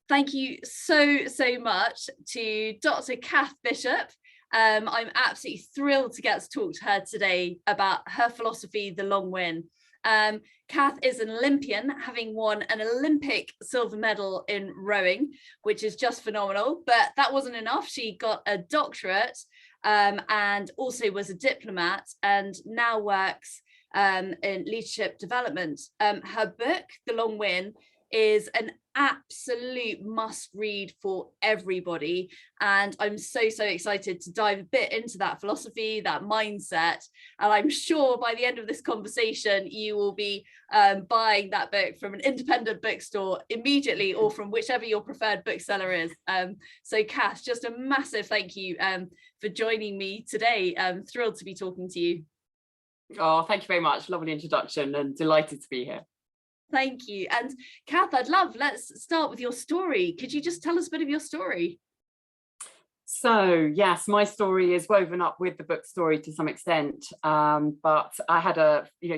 Thank you so much to Dr. Cath Bishop. I'm absolutely thrilled to get to talk to her today about her philosophy, the Long Win. Cath is an Olympian, having won an Olympic silver medal in rowing, which is just phenomenal. But that wasn't enough. She got a doctorate and also was a diplomat, and now works in leadership development. Her book, The Long Win, is an absolute must read for everybody, and I'm so excited to dive a bit into that philosophy, that mindset, and I'm sure by the end of this conversation you will be buying that book from an independent bookstore immediately, or from whichever your preferred bookseller is. So Cath, just a massive thank you for joining me today. I'm thrilled to be talking to you. Oh, thank you very much. Lovely introduction and delighted to be here. Thank you. And Cath, let's start with your story. Could you just tell us a bit of your story? So yes, my story is woven up with the book story to some extent, but I had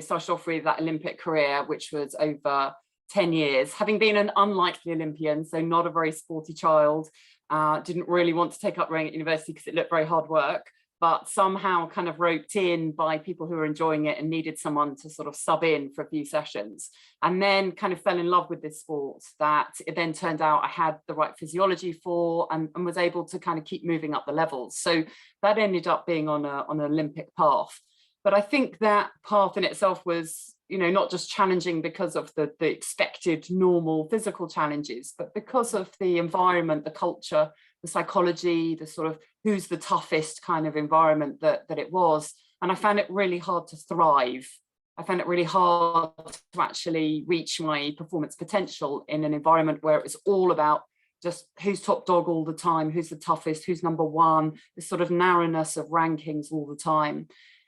started off with that Olympic career, which was over 10 years, having been an unlikely Olympian, so not a very sporty child. Didn't really want to take up rowing at university because it looked very hard work, but somehow kind of roped in by people who were enjoying it and needed someone to sort of sub in for a few sessions, and then kind of fell in love with this sport that it then turned out I had the right physiology for, and was able to kind of keep moving up the levels. So that ended up being on an Olympic path. But I think that path in itself was, not just challenging because of the expected normal physical challenges, but because of the environment, the culture, the psychology, the sort of who's the toughest kind of environment that it was. And I found it really hard to thrive. I found it really hard to actually reach my performance potential in an environment where it was all about just who's top dog all the time, who's the toughest, who's number one, this sort of narrowness of rankings all the time.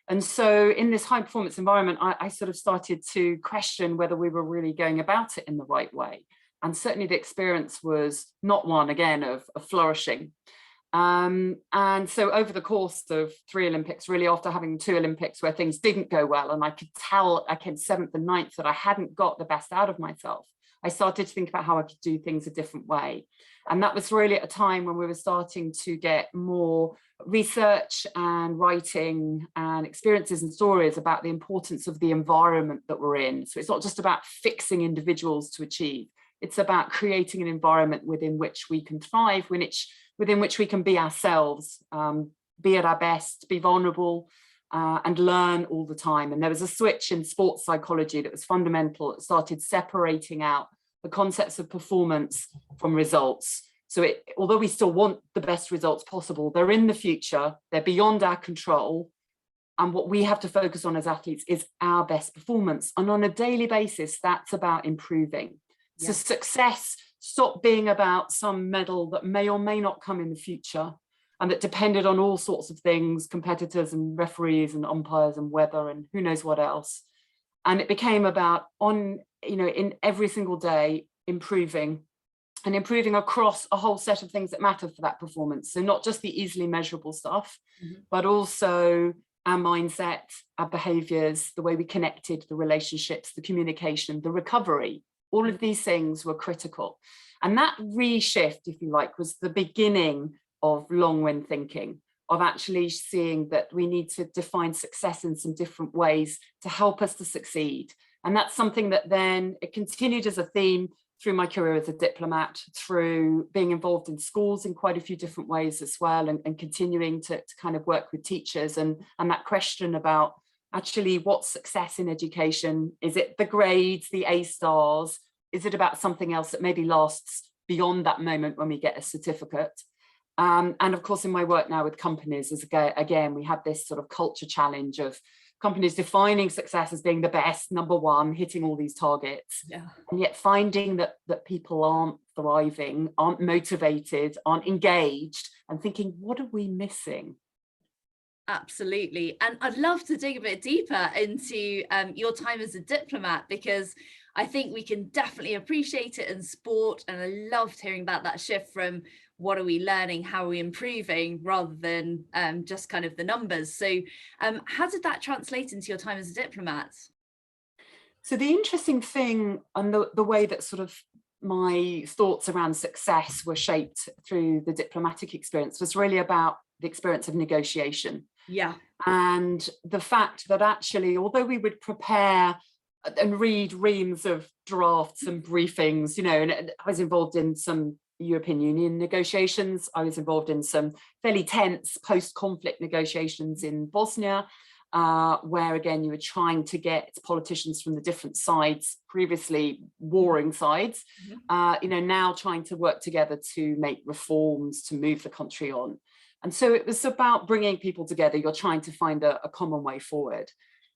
And so in this high performance environment, I sort of started to question whether we were really going about it in the right way. And certainly the experience was not one, again, of flourishing. And so over the course of 3 Olympics, really after having 2 Olympics where things didn't go well, and I could tell, I came 7th and 9th, that I hadn't got the best out of myself, I started to think about how I could do things a different way. And that was really at a time when we were starting to get more research and writing and experiences and stories about the importance of the environment that we're in. So it's not just about fixing individuals to achieve. It's about creating an environment within which we can thrive, within which we can be ourselves, be at our best, be vulnerable, and learn all the time. And there was a switch in sports psychology that was fundamental. It started separating out the concepts of performance from results. So although we still want the best results possible, they're in the future, they're beyond our control. And what we have to focus on as athletes is our best performance. And on a daily basis, that's about improving. Yeah. So success stopped being about some medal that may or may not come in the future, and that depended on all sorts of things, competitors and referees and umpires and weather and who knows what else. And it became about in every single day, improving across a whole set of things that matter for that performance. So not just the easily measurable stuff, but also our mindset, our behaviors, the way we connected, the relationships, the communication, the recovery. All of these things were critical. And that reshift, if you like, was the beginning of Long Win thinking, of actually seeing that we need to define success in some different ways to help us to succeed. And that's something that then it continued as a theme through my career as a diplomat, through being involved in schools in quite a few different ways as well, and continuing to kind of work with teachers, and that question about actually what's success in education. Is it the grades, the A stars? Is it about something else that maybe lasts beyond that moment when we get a certificate? And of course, in my work now with companies, again, we have this sort of culture challenge of companies defining success as being the best, number one, hitting all these targets, and yet finding that people aren't thriving, aren't motivated, aren't engaged, and thinking, what are we missing? Absolutely. And I'd love to dig a bit deeper into your time as a diplomat, because I think we can definitely appreciate it in sport. And I loved hearing about that shift from what are we learning, how are we improving, rather than just kind of the numbers. So how did that translate into your time as a diplomat? So the interesting thing, and the way that sort of my thoughts around success were shaped through the diplomatic experience was really about the experience of negotiation. Yeah. And the fact that actually, although we would prepare and read reams of drafts and briefings, and I was involved in some European Union negotiations. I was involved in some fairly tense post-conflict negotiations in Bosnia, where again, you were trying to get politicians from the different sides, previously warring sides, now trying to work together to make reforms, to move the country on. And so it was about bringing people together. You're trying to find a common way forward.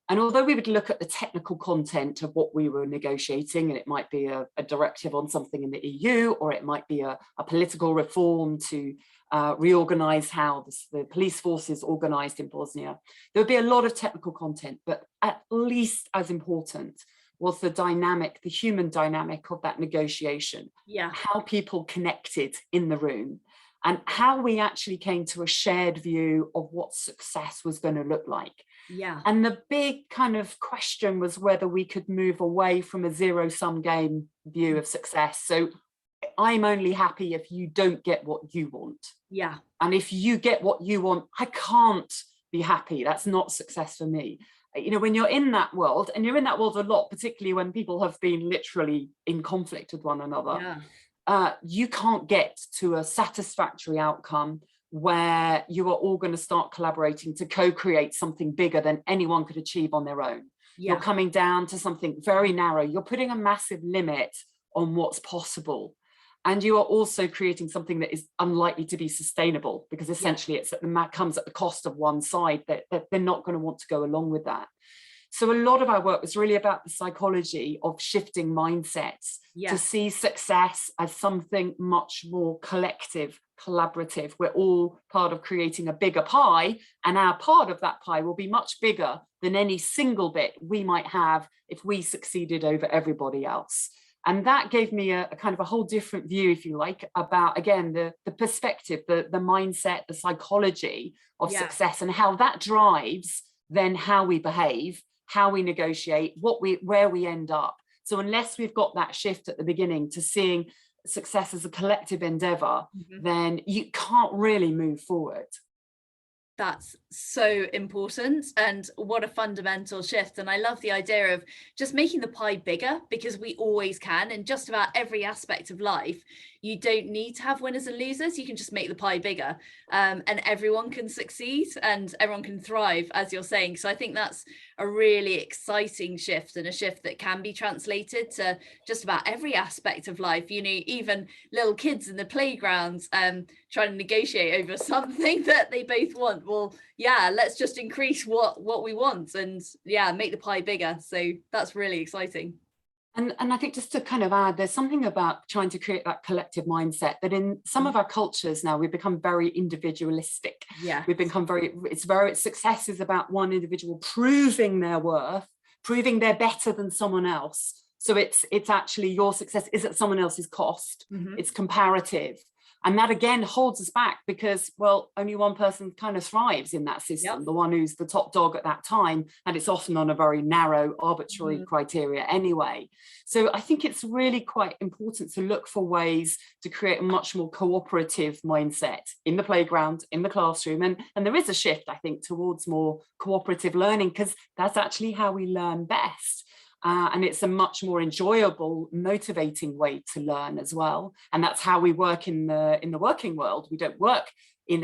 And although we would look at the technical content of what we were negotiating, and it might be a directive on something in the EU, or it might be a political reform to reorganize how the police force is organized in Bosnia, there would be a lot of technical content, but at least as important was the human dynamic of that negotiation. Yeah. How people connected in the room, and how we actually came to a shared view of what success was going to look like. Yeah. And the big kind of question was whether we could move away from a zero-sum game view of success. So I'm only happy if you don't get what you want. Yeah. And if you get what you want, I can't be happy. That's not success for me. When you're in that world, and you're in that world a lot, particularly when people have been literally in conflict with one another, you can't get to a satisfactory outcome where you are all going to start collaborating to co-create something bigger than anyone could achieve on their own. You're coming down to something very narrow. You're putting a massive limit on what's possible. And you are also creating something that is unlikely to be sustainable, because essentially it comes at the cost of one side, that they're not going to want to go along with that. So a lot of our work was really about the psychology of shifting mindsets to see success as something much more collective, collaborative. We're all part of creating a bigger pie, and our part of that pie will be much bigger than any single bit we might have if we succeeded over everybody else. And that gave me a kind of a whole different view, if you like, about, again, the perspective, the mindset, the psychology of success, and how that drives then how we behave, how we negotiate, where we end up. So unless we've got that shift at the beginning to seeing success as a collective endeavor, then you can't really move forward. That's so important, and what a fundamental shift. And I love the idea of just making the pie bigger, because we always can in just about every aspect of life. You don't need to have winners and losers. You can just make the pie bigger, and everyone can succeed and everyone can thrive, as you're saying. So I think that's a really exciting shift, and a shift that can be translated to just about every aspect of life. Even little kids in the playgrounds trying to negotiate over something that they both want. Well, let's just increase what we want, and make the pie bigger. So that's really exciting. And I think, just to kind of add, there's something about trying to create that collective mindset that in some of our cultures now, we've become very individualistic. We've become success is about one individual proving their worth, proving they're better than someone else. So it's actually, your success is at someone else's cost. It's comparative. And that again holds us back, because, well, only one person kind of thrives in that system, the one who's the top dog at that time. And it's often on a very narrow, arbitrary criteria anyway. So I think it's really quite important to look for ways to create a much more cooperative mindset in the playground, in the classroom. And there is a shift, I think, towards more cooperative learning, because that's actually how we learn best. And it's a much more enjoyable, motivating way to learn as well. And that's how we work in the working world. We don't work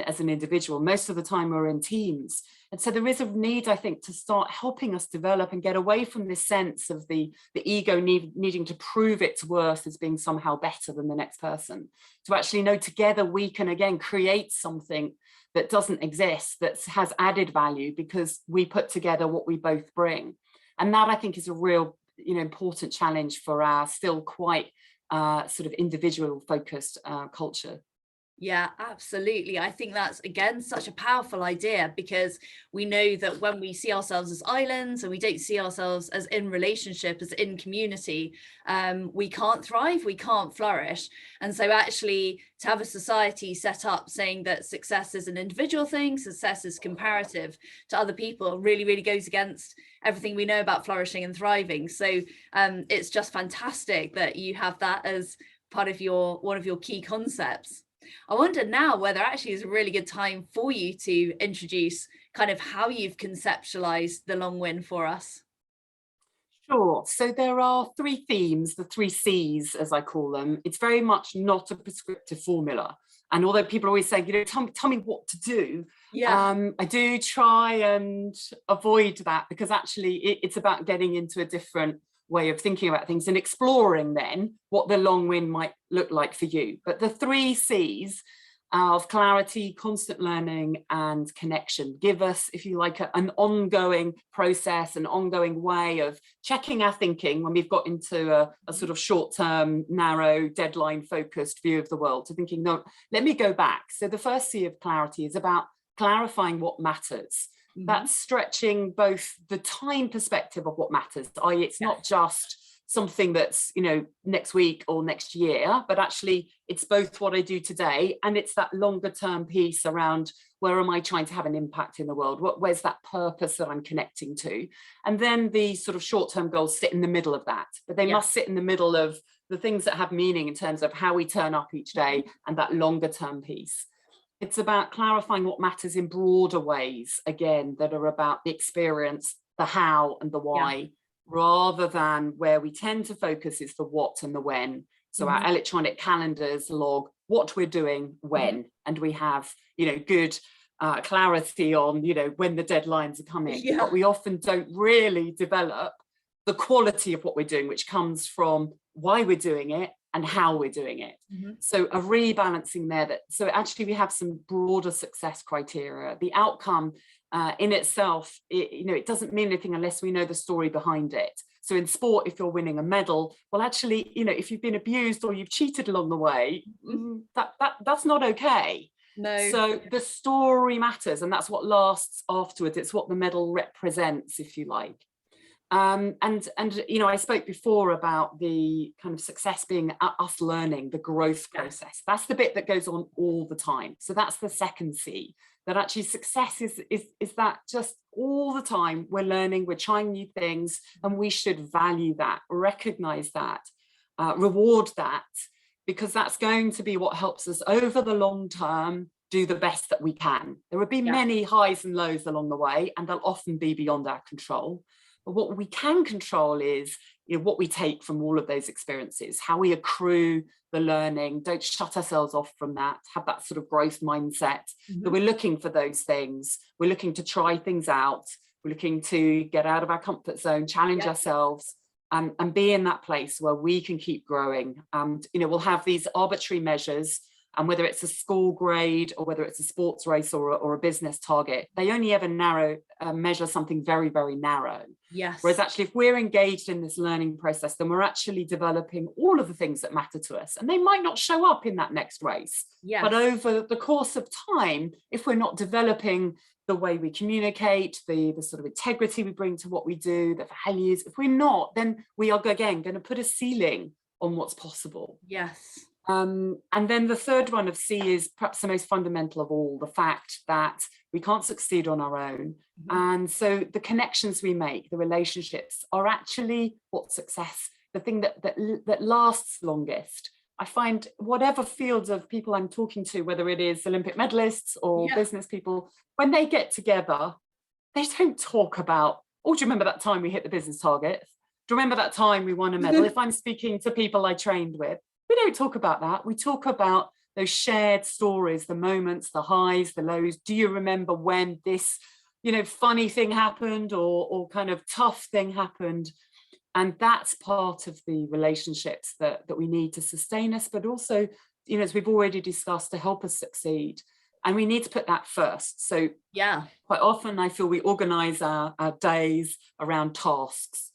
as an individual. Most of the time we're in teams. And so there is a need, I think, to start helping us develop and get away from this sense of the ego needing to prove its worth as being somehow better than the next person. To actually know together we can, again, create something that doesn't exist, that has added value, because we put together what we both bring. And that, I think, is a real, important challenge for our still quite sort of individual focused culture. Yeah, absolutely. I think that's, again, such a powerful idea, because we know that when we see ourselves as islands and we don't see ourselves as in relationship, as in community, we can't thrive, we can't flourish. And so actually to have a society set up saying that success is an individual thing, success is comparative to other people, really, really goes against everything we know about flourishing and thriving. So it's just fantastic that you have that as part of one of your key concepts. I wonder now whether actually is a really good time for you to introduce kind of how you've conceptualized the long win for us. Sure. So there are three themes, the three C's, as I call them. It's very much not a prescriptive formula. And although people are always saying, tell me what to do, I do try and avoid that, because actually it's about getting into a different way of thinking about things and exploring then what the long win might look like for you. But the three C's of clarity, constant learning, and connection give us, if you like, an ongoing process, an ongoing way of checking our thinking when we've got into a sort of short-term, narrow, deadline-focused view of the world, to thinking, no, let me go back. So the first C of clarity is about clarifying what matters. That's stretching both the time perspective of what matters, i.e. it's not just something that's, next week or next year, but actually it's both what I do today, and it's that longer term piece around where am I trying to have an impact in the world? Where's that purpose that I'm connecting to? And then the sort of short-term goals sit in the middle of that, but they must sit in the middle of the things that have meaning in terms of how we turn up each day and that longer term piece. It's about clarifying what matters in broader ways, again, that are about the experience, the how and the why, rather than where we tend to focus is the what and the when. So our electronic calendars log what we're doing when, and we have, good clarity on, when the deadlines are coming. But we often don't really develop the quality of what we're doing, which comes from why we're doing it and how we're doing it. So a rebalancing there. So actually we have some broader success criteria. The outcome in itself, it doesn't mean anything unless we know the story behind it. So in sport, if you're winning a medal, well, actually, if you've been abused or you've cheated along the way, that's not okay. No. So the story matters, and that's what lasts afterwards. It's what the medal represents, if you like. And I spoke before about the kind of success being us learning, the growth process. That's the bit that goes on all the time. So that's the second C, that actually success is that just all the time we're learning, we're trying new things, and we should value that, recognize that, reward that, because that's going to be what helps us over the long term do the best that we can. There will be many highs and lows along the way, and they'll often be beyond our control. But what we can control is what we take from all of those experiences, how we accrue the learning. Don't shut ourselves off from that. Have that sort of growth mindset that we're looking for those things. We're looking to try things out. We're looking to get out of our comfort zone, challenge ourselves, and be in that place where we can keep growing. And we'll have these arbitrary measures, and whether it's a school grade or whether it's a sports race or a business target, they only ever measure something very, very narrow. Yes. Whereas actually, if we're engaged in this learning process, then we're actually developing all of the things that matter to us. And they might not show up in that next race. Yes. But over the course of time, if we're not developing the way we communicate, the sort of integrity we bring to what we do, the values, if we're not, then we are, again, going to put a ceiling on what's possible. Yes. And then the third one of C is perhaps the most fundamental of all, the fact that we can't succeed on our own. And so the connections we make, the relationships, are actually what success, the thing that lasts longest. I find whatever fields of people I'm talking to, whether it is Olympic medalists or business people, when they get together, they don't talk about, oh, do you remember that time we hit the business target? Do you remember that time we won a medal? If I'm speaking to people I trained with, we don't talk about that. We talk about those shared stories, the moments, the highs, the lows. Do you remember when this, funny thing happened or kind of tough thing happened? And that's part of the relationships that we need to sustain us, but also, as we've already discussed, to help us succeed. And we need to put that first. So quite often I feel we organize our days around tasks.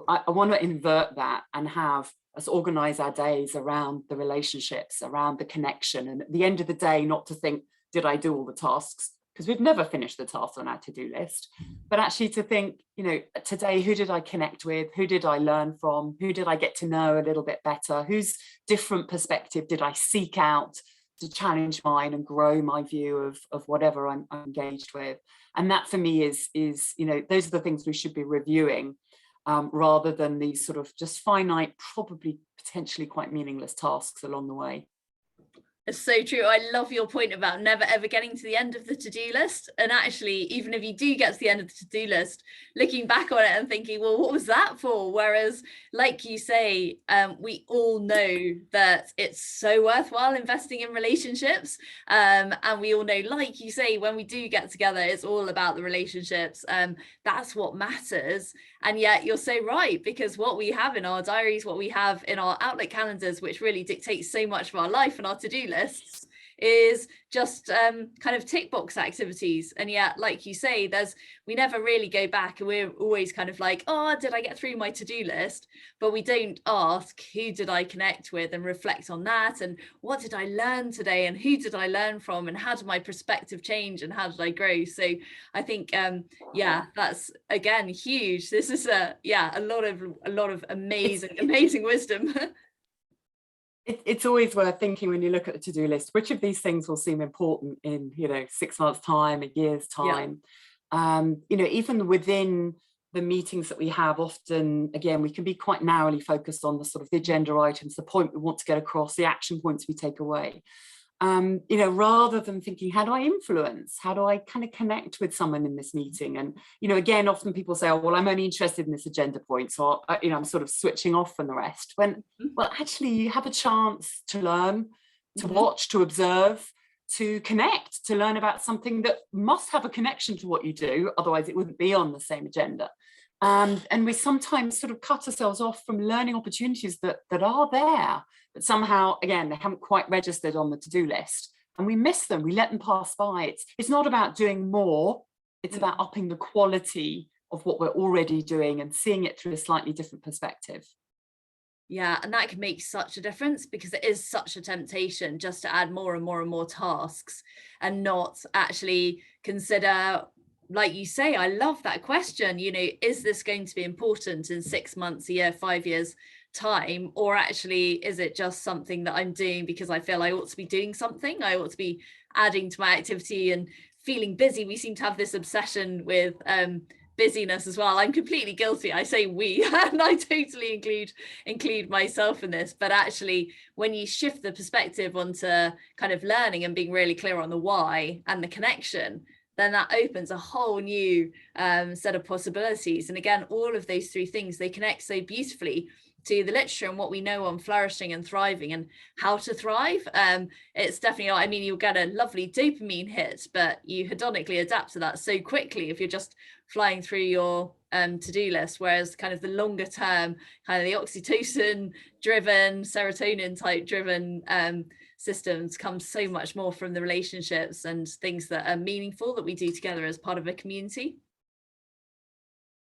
I want to invert that and have us organize our days around the relationships, around the connection. And at the end of the day, not to think, did I do all the tasks? Because we've never finished the tasks on our to-do list, but actually to think, today, who did I connect with? Who did I learn from? Who did I get to know a little bit better? Whose different perspective did I seek out to challenge mine and grow my view of whatever I'm engaged with? And that for me is those are the things we should be reviewing. rather than these sort of just finite, probably potentially quite meaningless tasks along the way. It's so true. I love your point about never ever getting to the end of the to-do list. And actually, even if you do get to the end of the to-do list, looking back on it and thinking, well, what was that for? Whereas, like you say, we all know that it's so worthwhile investing in relationships. And we all know, like you say, when we do get together, it's all about the relationships. That's what matters. And yet you're so right, because what we have in our diaries, what we have in our Outlook calendars, which really dictates so much of our life and our to-do lists, is just kind of tick box activities. And yet, like you say, we never really go back, and we're always kind of like, oh, did I get through my to-do list? But we don't ask, who did I connect with, and reflect on that, and what did I learn today, and who did I learn from, and how did my perspective change, and how did I grow? So I think yeah, that's again huge. This is a lot of amazing wisdom. It's always worth thinking, when you look at the to-do list, which of these things will seem important in 6 months time, a year's time. Even within the meetings that we have, often again we can be quite narrowly focused on the sort of the agenda items, the point we want to get across, the action points we take away, rather than thinking, how do I influence, how do I kind of connect with someone in this meeting? And again, often people say, oh well, I'm only interested in this agenda point, so I'm sort of switching off from the rest, when well, actually you have a chance to learn, to watch, to observe, to connect, to learn about something that must have a connection to what you do, otherwise it wouldn't be on the same agenda. And we sometimes sort of cut ourselves off from learning opportunities that are there, but somehow, again, they haven't quite registered on the to-do list, and we miss them, we let them pass by. It's not about doing more, it's about upping the quality of what we're already doing and seeing it through a slightly different perspective. Yeah, and that can make such a difference, because it is such a temptation just to add more and more and more tasks, and not actually consider, like you say, I love that question, is this going to be important in 6 months, a year, 5 years time, or actually is it just something that I'm doing because I feel I ought to be doing something, I ought to be adding to my activity and feeling busy. We seem to have this obsession with busyness as well. I'm completely guilty. I say we, and I totally include myself in this. But actually, when you shift the perspective onto kind of learning and being really clear on the why and the connection, then that opens a whole new set of possibilities. And again, all of those three things, they connect so beautifully to the literature and what we know on flourishing and thriving and how to thrive. It's definitely, you'll get a lovely dopamine hit, but you hedonically adapt to that so quickly if you're just flying through your to-do list, whereas kind of the longer term, kind of the oxytocin driven, serotonin type driven systems come so much more from the relationships and things that are meaningful that we do together as part of a community.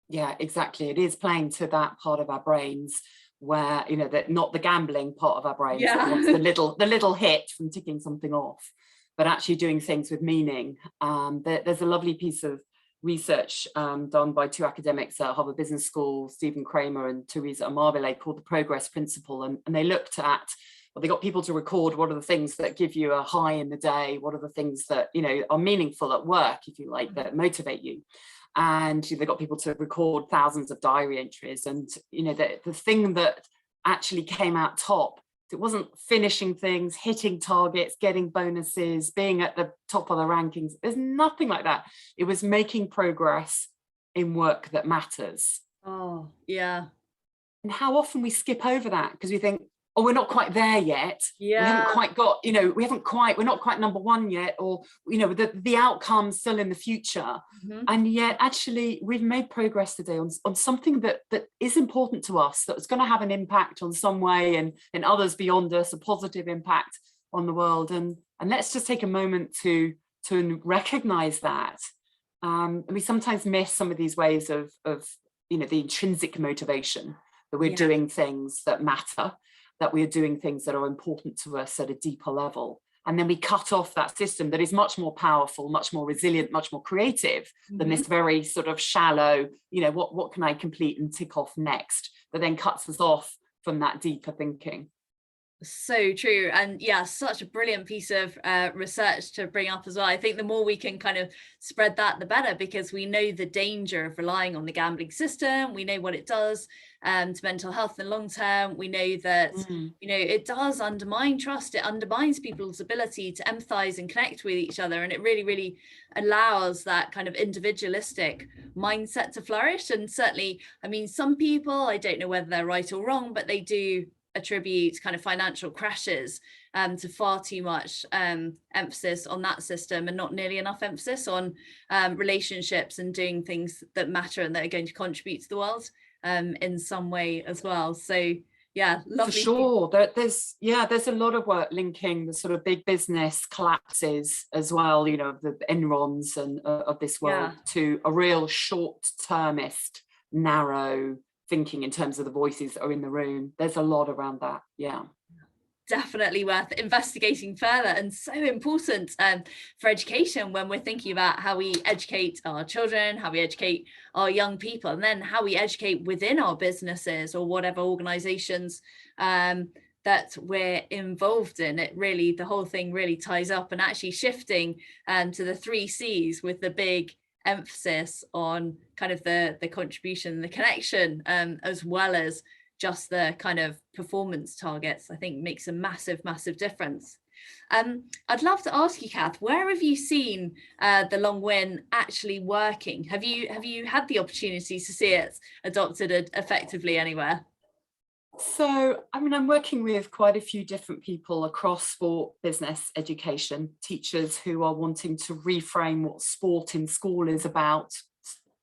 Yeah, exactly. It is playing to that part of our brains where, that not the gambling part of our brains that wants the little hit from ticking something off, but actually doing things with meaning. There's a lovely piece of research done by two academics at Harvard Business School, Stephen Kramer and Teresa Amabile, called the Progress Principle. And they looked at, well, they got people to record what are the things that give you a high in the day, what are the things that, are meaningful at work, if you like, that motivate you. And they got people to record thousands of diary entries. And, the thing that actually came out top, it wasn't finishing things, hitting targets, getting bonuses, being at the top of the rankings. There's nothing like that. It was making progress in work that matters. Oh, yeah. And how often we skip over that because we think, oh, we're not quite there yet. Yeah. We haven't quite got, we're not quite number one yet, or, the outcome's still in the future. And yet actually we've made progress today on something that is important to us, that's going to have an impact on some way and others beyond us, a positive impact on the world. And let's just take a moment to recognize that. And we sometimes miss some of these ways of the intrinsic motivation, that we're doing things that matter, that we are doing things that are important to us at a deeper level. And then we cut off that system that is much more powerful, much more resilient, much more creative than this very sort of shallow, what can I complete and tick off next, that then cuts us off from that deeper thinking. So true. And yeah, such a brilliant piece of research to bring up as well. I think the more we can kind of spread that, the better, because we know the danger of relying on the gambling system. We know what it does to mental health in the long term. We know that, it does undermine trust. It undermines people's ability to empathize and connect with each other. And it really, really allows that kind of individualistic mindset to flourish. And certainly, I mean, some people, I don't know whether they're right or wrong, but they do attribute kind of financial crashes to far too much emphasis on that system, and not nearly enough emphasis on relationships and doing things that matter and that are going to contribute to the world in some way as well. So yeah, lovely. For sure. There's a lot of work linking the sort of big business collapses as well, you know, the Enrons and of this world, to a real short-termist, narrow thinking in terms of the voices that are in the room. There's a lot around that. Yeah. Definitely worth investigating further, and so important for education when we're thinking about how we educate our children, how we educate our young people, and then how we educate within our businesses or whatever organizations that we're involved in. It really, the whole thing really ties up, and actually shifting to the 3 C's with the big emphasis on kind of the contribution, the connection, as well as just the kind of performance targets, I think makes a massive difference. I'd love to ask you, Cath, where have you seen the Long Win actually working? Have you had the opportunity to see it adopted effectively anywhere? So, I mean, I'm working with quite a few different people across sport, business, education, teachers who are wanting to reframe what sport in school is about,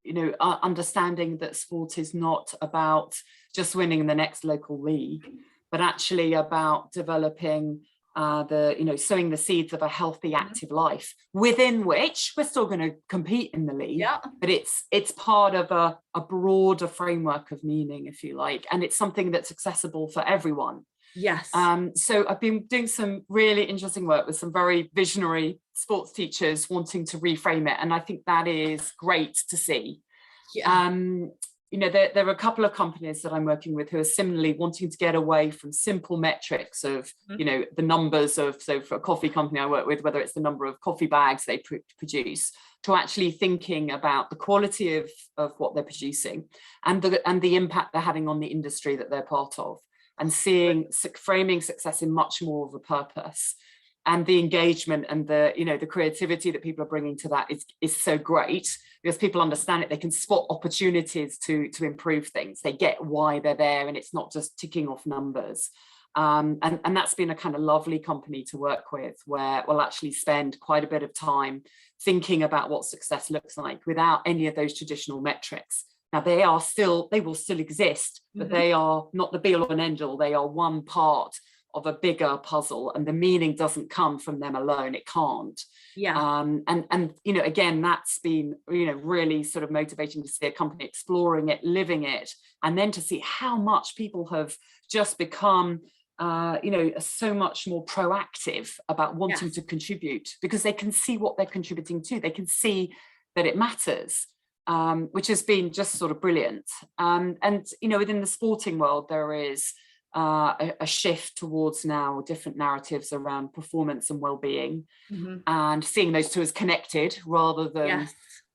you know, understanding that sport is not about just winning the next local league, but actually about developing sowing the seeds of a healthy, active life, within which we're still going to compete in the league, but it's part of a broader framework of meaning, if you like, and it's something that's accessible for everyone. Yes. So I've been doing some really interesting work with some very visionary sports teachers wanting to reframe it, and I think that is great to see. You know, there are a couple of companies that I'm working with who are similarly wanting to get away from simple metrics of, you know, the numbers of, so for a coffee company I work with, whether it's the number of coffee bags they produce, to actually thinking about the quality of what they're producing and the impact they're having on the industry that they're part of, and framing success in much more of a purpose. And the engagement and the creativity that people are bringing to that is so great, because people understand it. They can spot opportunities to improve things. They get why they're there, and it's not just ticking off numbers. And that's been a kind of lovely company to work with, where we'll actually spend quite a bit of time thinking about what success looks like without any of those traditional metrics. Now they will still exist, but they are not the be all and end all. They are one part of a bigger puzzle, and the meaning doesn't come from them alone. It can't. And you know, again, that's been, you know, really sort of motivating to see a company exploring it, living it, and then to see how much people have just become so much more proactive about wanting to contribute, because they can see what they're contributing to. They can see that it matters, which has been just sort of brilliant. And you know, within the sporting world, there is a shift towards now different narratives around performance and well-being, and seeing those two as connected rather than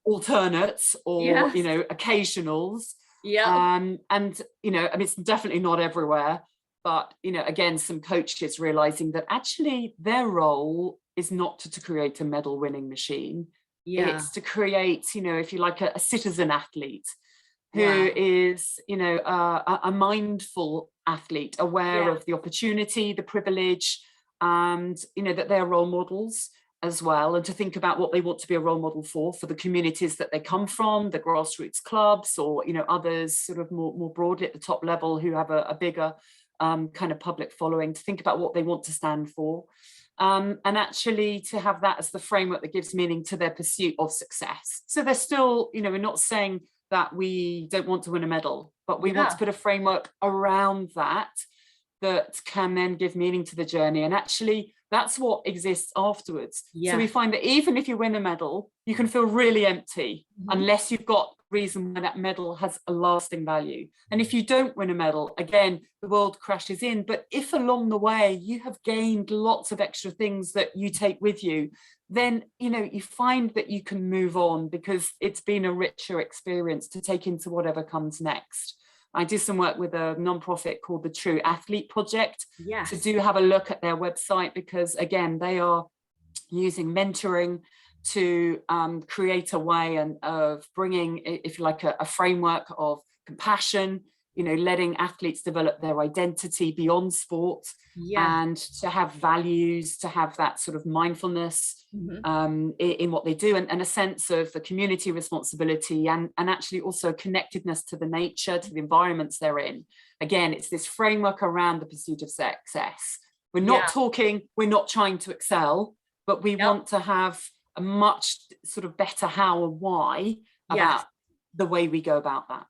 alternates or you know, occasionals. And you know, I mean, it's definitely not everywhere, but you know, again, some coaches realizing that actually their role is not to create a medal winning machine. It's to create, you know, if you like, a citizen athlete who is, you know, a mindful athlete, aware of the opportunity, the privilege, and, you know, that they're role models as well, and to think about what they want to be a role model for the communities that they come from, the grassroots clubs, or, you know, others sort of more broadly at the top level who have a bigger kind of public following, to think about what they want to stand for. And actually to have that as the framework that gives meaning to their pursuit of success. So they're still, you know, we're not saying that we don't want to win a medal, but we want to put a framework around that can then give meaning to the journey. And actually that's what exists afterwards. So we find that even if you win a medal, you can feel really empty unless you've got reason why that medal has a lasting value. And if you don't win a medal, again, the world crashes in. But if along the way you have gained lots of extra things that you take with you, then, you know, you find that you can move on because it's been a richer experience to take into whatever comes next. I do some work with a nonprofit called the True Athlete Project. Yes. So do have a look at their website, because again, they are using mentoring to create a way of bringing, if you like, a framework of compassion, you know, letting athletes develop their identity beyond sport, and to have values, to have that sort of mindfulness in what they do, and a sense of the community responsibility, and actually also connectedness to the nature, to the environments they're in. Again, it's this framework around the pursuit of success. We're not talking, we're not trying to excel, but we want to have a much sort of better how and why about the way we go about that.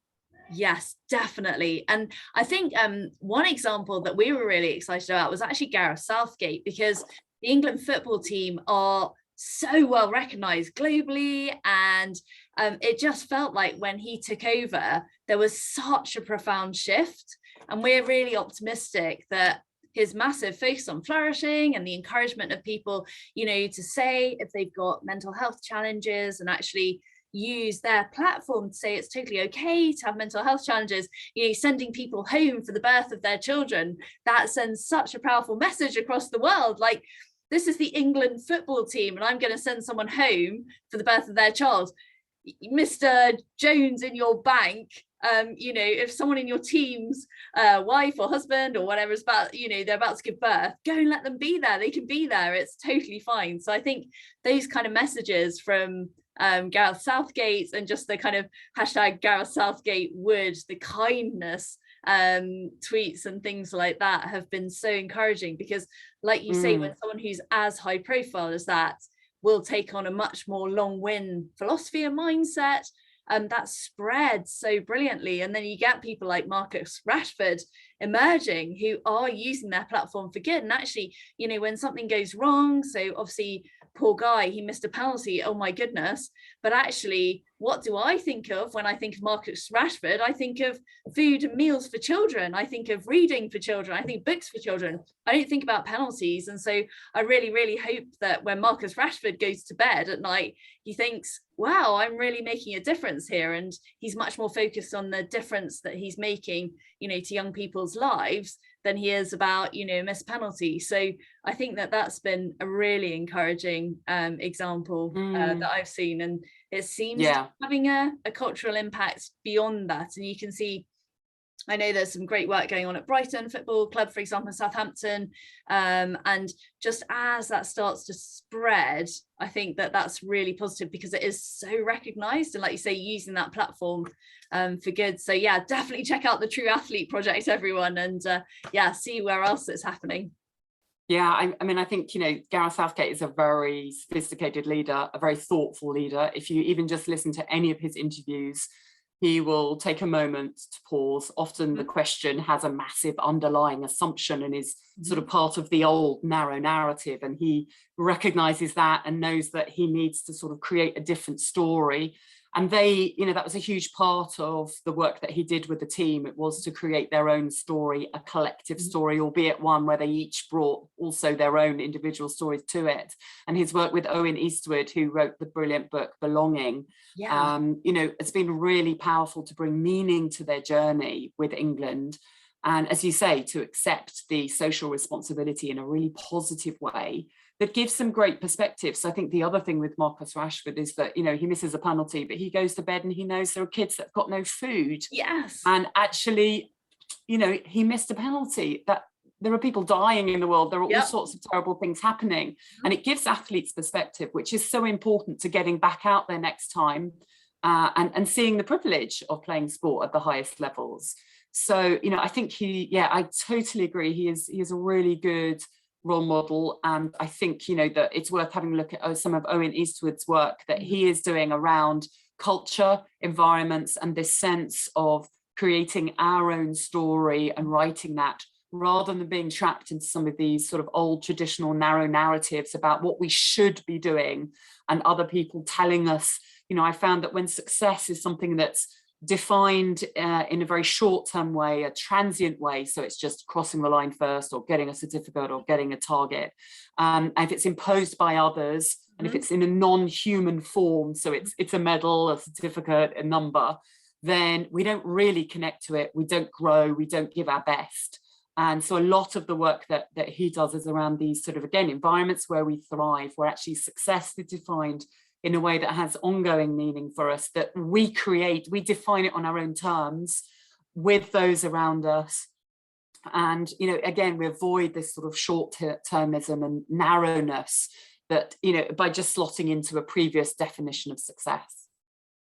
Yes, definitely. And I think one example that we were really excited about was actually Gareth Southgate, because the England football team are so well recognized globally, and it just felt like when he took over there was such a profound shift, and we're really optimistic that his massive focus on flourishing and the encouragement of people, you know, to say if they've got mental health challenges, and actually use their platform to say it's totally okay to have mental health challenges, you know, sending people home for the birth of their children, that sends such a powerful message across the world. Like, this is the England football team and I'm going to send someone home for the birth of their child. Mr. Jones in your bank, you know, if someone in your team's wife or husband or whatever is about, you know, they're about to give birth, go and let them be there. They can be there. It's totally fine. So I think those kind of messages from Gareth Southgate, and just the kind of hashtag Gareth Southgate would, the kindness tweets and things like that have been so encouraging, because like you say, when someone who's as high profile as that will take on a much more Long Win philosophy and mindset, that spreads so brilliantly. And then you get people like Marcus Rashford emerging who are using their platform for good. And actually, you know, when something goes wrong, so obviously poor guy, he missed a penalty, oh my goodness, but actually what do I think of when I think of Marcus Rashford? I think of food and meals for children, I think of reading for children, I think books for children, I don't think about penalties. And so I really hope that when Marcus Rashford goes to bed at night, he thinks, wow, I'm really making a difference here, and he's much more focused on the difference that he's making, you know, to young people's lives than he is about, you know, missed penalty. So I think that that's been a really encouraging example that I've seen, and it seems to be having a cultural impact beyond that. And you can see, I know there's some great work going on at Brighton Football Club, for example, Southampton, and just as that starts to spread, I think that that's really positive, because it is so recognised, and like you say, using that platform for good. So yeah, definitely check out the True Athlete Project, everyone, and see where else it's happening. Yeah, I mean, I think, you know, Gareth Southgate is a very sophisticated leader, a very thoughtful leader. If you even just listen to any of his interviews, he will take a moment to pause. Often the question has a massive underlying assumption and is sort of part of the old narrow narrative. And he recognizes that and knows that he needs to sort of create a different story. And they, you know, that was a huge part of the work that he did with the team. It was to create their own story, a collective story, albeit one where they each brought also their own individual stories to it. And his work with Owen Eastwood, who wrote the brilliant book Belonging, you know, it's been really powerful to bring meaning to their journey with England. And as you say, to accept the social responsibility in a really positive way that gives some great perspectives. So I think the other thing with Marcus Rashford is that, you know, he misses a penalty, but he goes to bed and he knows there are kids that have got no food. Yes. And actually, you know, he missed a penalty. That there are people dying in the world. There are all sorts of terrible things happening. And it gives athletes perspective, which is so important to getting back out there next time and seeing the privilege of playing sport at the highest levels. So, you know, I think I totally agree. He is a really good role model. And I think, you know, that it's worth having a look at some of Owen Eastwood's work that he is doing around culture, environments, and this sense of creating our own story and writing that rather than being trapped into some of these sort of old traditional narrow narratives about what we should be doing and other people telling us. I found that when success is something that's defined in a very short-term way, a transient way, so it's just crossing the line first or getting a certificate or getting a target, and if it's imposed by others, and if it's in a non-human form, so it's a medal, a certificate, a number, then we don't really connect to it, we don't grow, we don't give our best. And so a lot of the work that he does is around these sort of, again, environments where we thrive, where actually success is defined in a way that has ongoing meaning for us, that we create, we define it on our own terms with those around us. And, again, we avoid this sort of short-termism and narrowness that, by just slotting into a previous definition of success.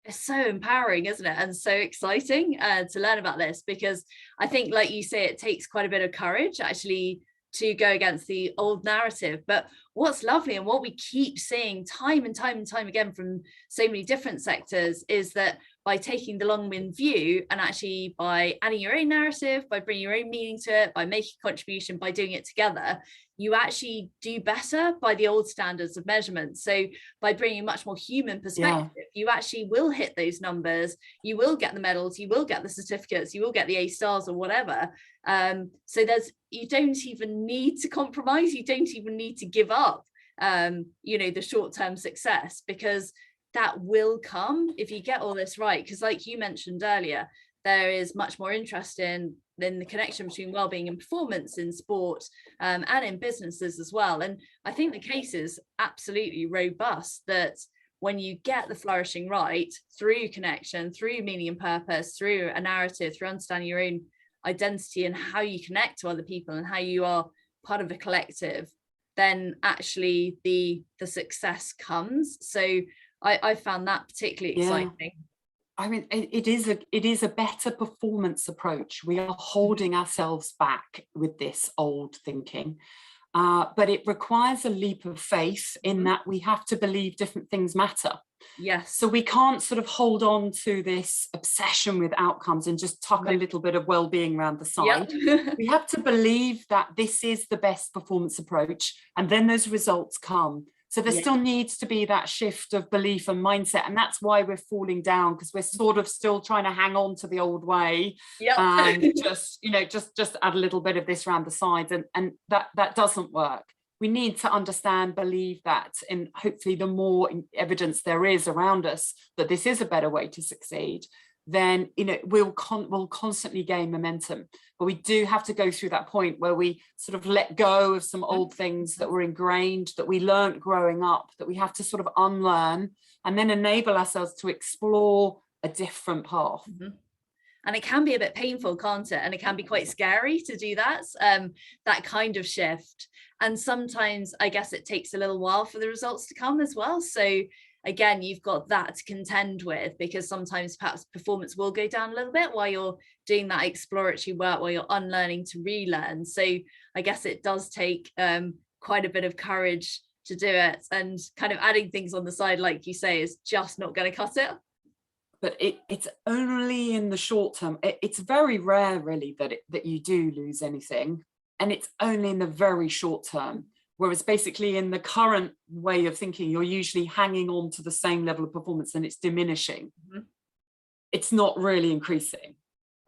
It's so empowering, isn't it? And so exciting to learn about this, because I think, like you say, it takes quite a bit of courage actually to go against the old narrative. But what's lovely and what we keep seeing time and time and time again from so many different sectors is that by taking the Long Win view and actually by adding your own narrative, by bringing your own meaning to it, by making a contribution, by doing it together, you actually do better by the old standards of measurement. So by bringing a much more human perspective, you actually will hit those numbers, you will get the medals, you will get the certificates, you will get the A stars or whatever. So you don't even need to compromise, you don't even need to give up the short-term success, because that will come if you get all this right. Because like you mentioned earlier, there is much more interest in the connection between well-being and performance in sport and in businesses as well. And I think the case is absolutely robust that when you get the flourishing right through connection, through meaning and purpose, through a narrative, through understanding your own identity and how you connect to other people and how you are part of a collective, then actually the success comes. So I found that particularly exciting. I mean, it is a better performance approach. We are holding ourselves back with this old thinking, but it requires a leap of faith in that we have to believe different things matter. Yes. So we can't sort of hold on to this obsession with outcomes and just tuck a little bit of well-being around the side. Yep. We have to believe that this is the best performance approach, and then those results come. So there still needs to be that shift of belief and mindset. And that's why we're falling down, because we're sort of still trying to hang on to the old way. Yep. And just add a little bit of this around the sides. And that doesn't work. We need to understand, believe that, and hopefully the more evidence there is around us that this is a better way to succeed, then we'll constantly gain momentum. But we do have to go through that point where we sort of let go of some old things that were ingrained, that we learned growing up, that we have to sort of unlearn, and then enable ourselves to explore a different path. And it can be a bit painful, can't it? And it can be quite scary to do that kind of shift. And sometimes I guess it takes a little while for the results to come as well. So again, you've got that to contend with, because sometimes perhaps performance will go down a little bit while you're doing that exploratory work, while you're unlearning to relearn. So I guess it does take quite a bit of courage to do it, and kind of adding things on the side, like you say, is just not going to cut it. But it's only in the short term. It's very rare, really, that you do lose anything, and it's only in the very short term. Whereas basically in the current way of thinking, you're usually hanging on to the same level of performance and it's diminishing. It's not really increasing.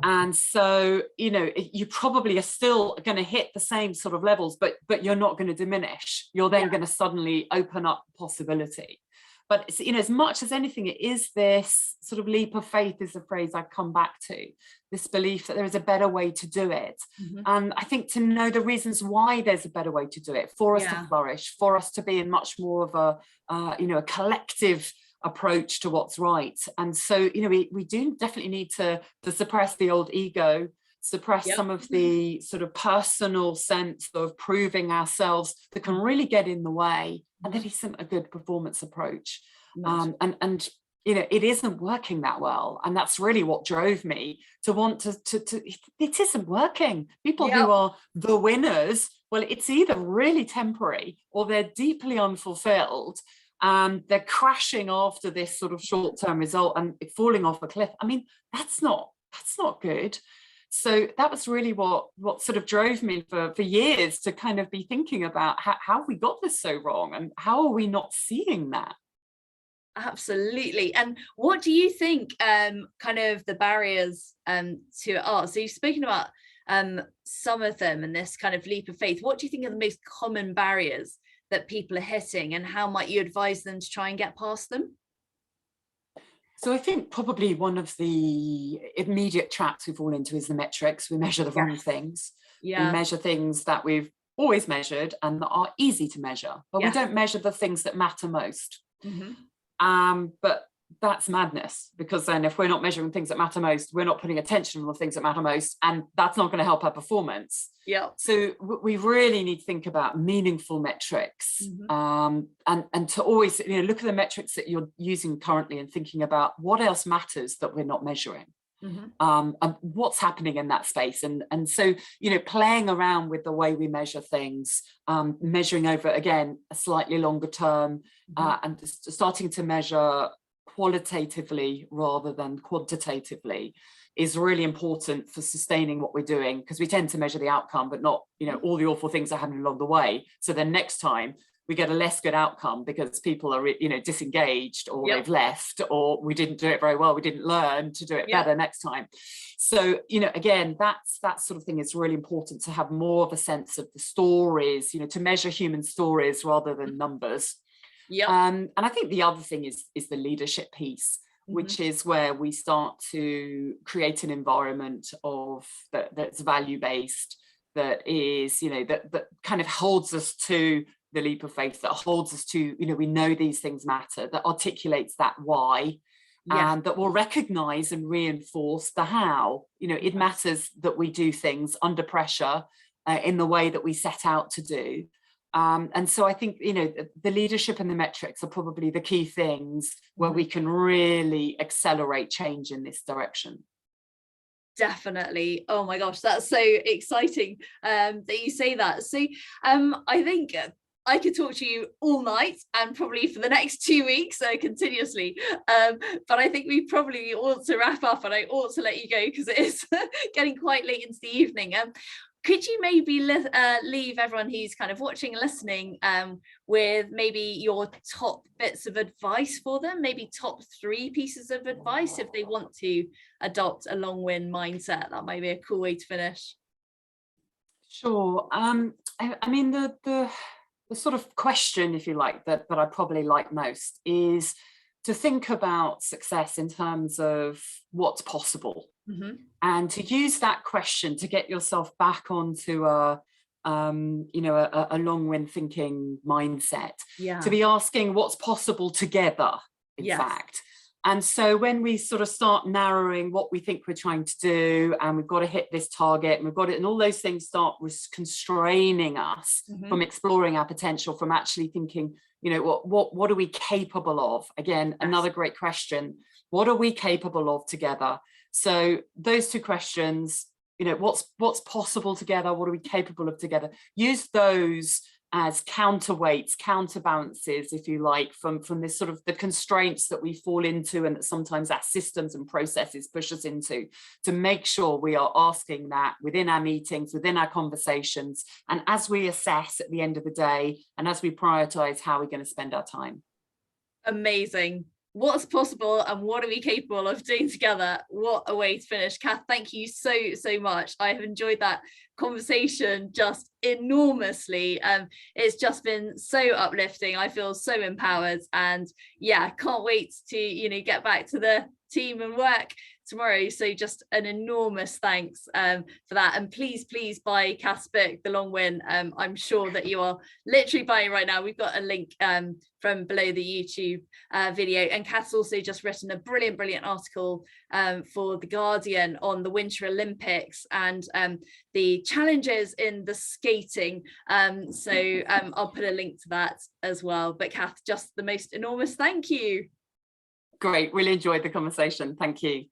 And so, you probably are still going to hit the same sort of levels, but you're not going to diminish. You're then going to suddenly open up possibility. But it's, as much as anything, it is this sort of leap of faith is a phrase I come back to, this belief that there is a better way to do it. And I think to know the reasons why there's a better way to do it, for us to flourish, for us to be in much more of a collective approach to what's right. And so, we do definitely need to suppress the old ego, suppress some of the sort of personal sense of proving ourselves that can really get in the way. And that isn't a good performance approach. And it isn't working that well. And that's really what drove me to want to it isn't working. People who are the winners, well, it's either really temporary or they're deeply unfulfilled. They're crashing after this sort of short-term result and falling off a cliff. I mean, that's not good. So that was really what sort of drove me for years to kind of be thinking about how have we got this so wrong, and how are we not seeing that? Absolutely. And what do you think kind of the barriers to art? So you've spoken about some of them and this kind of leap of faith. What do you think are the most common barriers that people are hitting, and how might you advise them to try and get past them? So I think probably one of the immediate traps we fall into is the metrics. We measure the wrong things. We Yeah. measure things that we've always measured and that are easy to measure, but we don't measure the things that matter most. But that's madness, because then if we're not measuring things that matter most, we're not putting attention on the things that matter most, and that's not going to help our performance. Yeah. So we really need to think about meaningful metrics, and to always, you know, look at the metrics that you're using currently and thinking about what else matters that we're not measuring. And what's happening in that space, and so, you know, playing around with the way we measure things, measuring over again a slightly longer term, and starting to measure qualitatively rather than quantitatively is really important for sustaining what we're doing, because we tend to measure the outcome but not, you know, all the awful things that happen along the way. So then next time we get a less good outcome because people are, you know, disengaged, or they've left, or we didn't do it very well, we didn't learn to do it better next time. So, you know, again, that sort of thing is really important, to have more of a sense of the stories, you know, to measure human stories rather than numbers. And I think the other thing is the leadership piece, which is where we start to create an environment of that's value-based, that is, you know, that kind of holds us to the leap of faith, that holds us to, you know, we know these things matter, that articulates that why, and that will recognize and reinforce the how. You know, it matters that we do things under pressure in the way that we set out to do. And so I think, you know, the leadership and the metrics are probably the key things where we can really accelerate change in this direction. Definitely. Oh my gosh, that's so exciting that you say that. So I think I could talk to you all night and probably for the next 2 weeks continuously, but I think we probably ought to wrap up, and I ought to let you go because it is getting quite late into the evening. Could you maybe leave everyone who's kind of watching and listening with maybe your top bits of advice for them, maybe top 3 pieces of advice if they want to adopt a long win mindset? That might be a cool way to finish. Sure. I mean, the sort of question, if you like, that I probably like most is to think about success in terms of what's possible. And to use that question to get yourself back onto a long win thinking mindset, to be asking what's possible together, in fact. And so when we sort of start narrowing what we think we're trying to do, and we've got to hit this target, and we've got it, and all those things start constraining us from exploring our potential, from actually thinking, you know, what are we capable of? Again, another great question. What are we capable of together? So those 2 questions, you know, what's possible together? What are we capable of together? Use those as counterweights, counterbalances, if you like, from this sort of the constraints that we fall into, and that sometimes our systems and processes push us into, to make sure we are asking that within our meetings, within our conversations, and as we assess at the end of the day, and as we prioritize how we're going to spend our time. Amazing. What's possible and what are we capable of doing together? What a way to finish. Cath, thank you so much. I have enjoyed that conversation just enormously. It's just been so uplifting. I feel so empowered, and yeah, can't wait to, you know, get back to the team and work tomorrow. So just an enormous thanks for that, and please buy Cath's book, The Long Win. I'm sure that you are literally buying right now. We've got a link from below the YouTube video, and Cath's also just written a brilliant article for The Guardian on the Winter Olympics and the challenges in the skating. So I'll put a link to that as well. But Cath, just the most enormous thank you. Great, really enjoyed the conversation. Thank you.